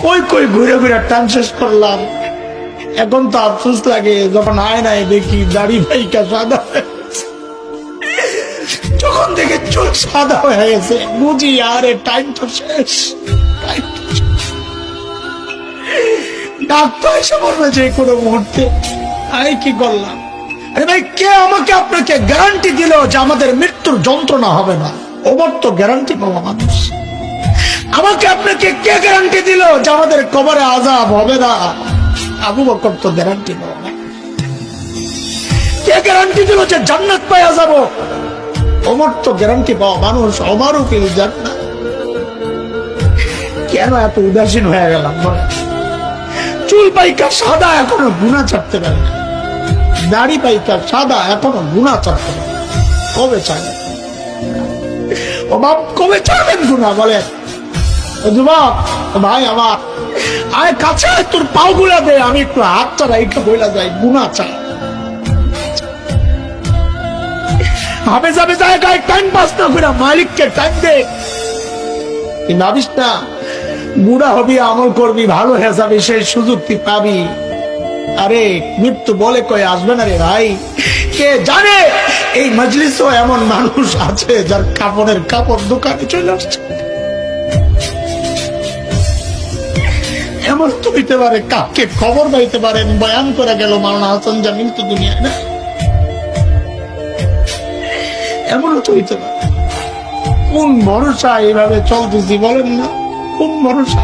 কই কই ঘুরে ঘুরে টান শেষ করলাম। এখন তো আফসোস লাগে যখন আয়নায় দেখি দাড়ি ভাইকা সাদা হয়ে গেছে। যখন দেখে চোখ সাদা হয়ে গেছে বুঝি আরে টাইম তো শেষ, টাইম তো শেষ। ডাক্তার এসে বলবে যে কোনো মুহূর্তে। আমি কি করলাম? আরে ভাই, কে আমাকে আপনাকে গ্যারান্টি দিল যে আমাদের মৃত্যুর যন্ত্রণা হবে না? ওবার তো গ্যারান্টি পাওয়া মানুষ। আমাকে আপনাকে কে গ্যারান্টি দিল যে আমাদের কবরে আযাব হবে না? আবু বকর তো গ্যারান্টি পাওয়া না। কে গ্যারান্টি দিল যে জান্নাত পাওয়া যাব? ওমর তো গ্যারান্টি পাওয়া মানুষ। ওমরও ফিল জান্নাত। কেন এত উদাসীন হয়ে গেলাম? চুল পাইকা সাদা এখনো গুনাহ ছাড়তে পারে না, দাড়ি পাইকা সাদা এখনো গুনাহ ছাড়তে পারে। কবে ছাড়বেন? ও বাপ, কবে ছাড়বেন গুনাহ? বলে যুবক ভাই আমার, আয় কাছে, তোর পাও গুলা দে, আমি একটু হাত চালা একটু বইলা যাই, গুনাহ ছাড়। হাবে যাবে জায়গায় টাইম পাস না করে মালিককে টাইম দে। তুই ভাবিস না বুড়া হবি, আমল করবি, ভালো হয়ে যাবে, সেই সুযোগ তুই পাবি। আরে মৃত্যু বলে কয়ে আসবে না রে ভাই। কে জানে এই মজলিসও এমন মানুষ আছে যার কাপড়ের কাপড় দোকানে চলে আসছে। এমন তো হইতে পারে কাকে খবর পাইতে পারেন বয়ান করে গেল মাওলানা হাসান জামিল তো দুনিয়ায় না। এমনও তো হইতে পারে। কোন ভরসা এইভাবে চলতেছি বলেন না? কোন ভরসা?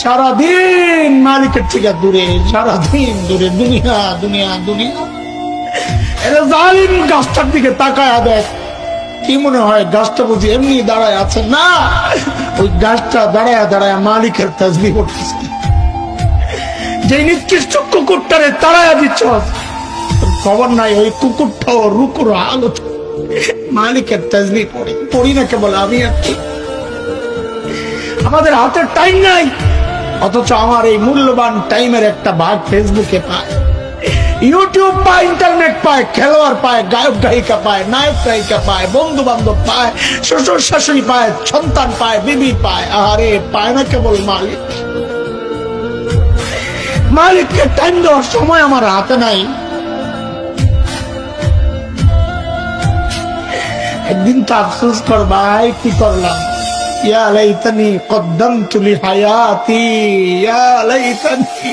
সারাদিন মালিকের থেকে দূরে, সারাদিন দূরে, দুনিয়া দুনিয়া দুনিয়া। এরা জালিম গাছটার দিকে তাকায়া দেখ, কি মনে হয় গাছটা বুঝি এমনি দাঁড়ায় আছে? না, ওই গাছটা দাঁড়ায় দাঁড়ায় মালিকের তাসবিহ করতেছে। যে নিকৃষ্ট কুকুরটারে তাড়ায়া দিচ্ছ, খবর নাই ওই কুকুরটাও রুকুর হালত মালিকের তাসবিহ পড়ে। পড়ি না কেবল আমি আর কি। আমাদের হাতের টাইম নাই, অথচ আমার এই মূল্যবান টাইমের একটা ভাগ ফেসবুকে পায়, ইউটিউব পায়, ইন্টারনেট পায়, খেলোয়াড় পায়, গায়ক গায়িকা পায়, নায়ক গায়িকা পায়, বন্ধু বান্ধব পায়, শ্বশুর শাশুড়ি পায়, সন্তান পায়, বিবি পায়। আরে পায় না কেবল মালিক। মালিককে টাইম দেওয়ার সময় আমার হাতে নাই। একদিন তো আফসোস কর ভাই, কি করলাম? ইয়া লাইতানি কদ্দামতু লিহায়াতি, ইয়া লাইতানি।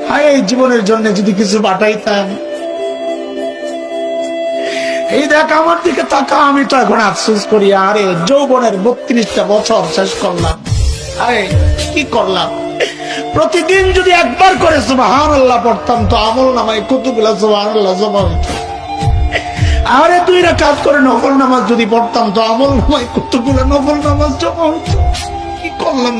হায়, জীবনের জন্য যদি কিছু পাঠাইতাম। এই দেখ আমার দিকে তাকা, আমি তো এখন আফসোস করি। আরে যৌবনের 32টা বছর শেষ করলাম। আরে কি করলাম? প্রতিদিন যদি একবার করে সুবহানাল্লাহ পড়তাম তো আমল নামায় কতগুলা সুবহানাল্লাহ জমা হতো। আরে 2 রাকাত করে নফল নামাজ যদি পড়তাম তো আমল নামায় কতগুলা নফল নামাজ জমা হতো। কি করলাম?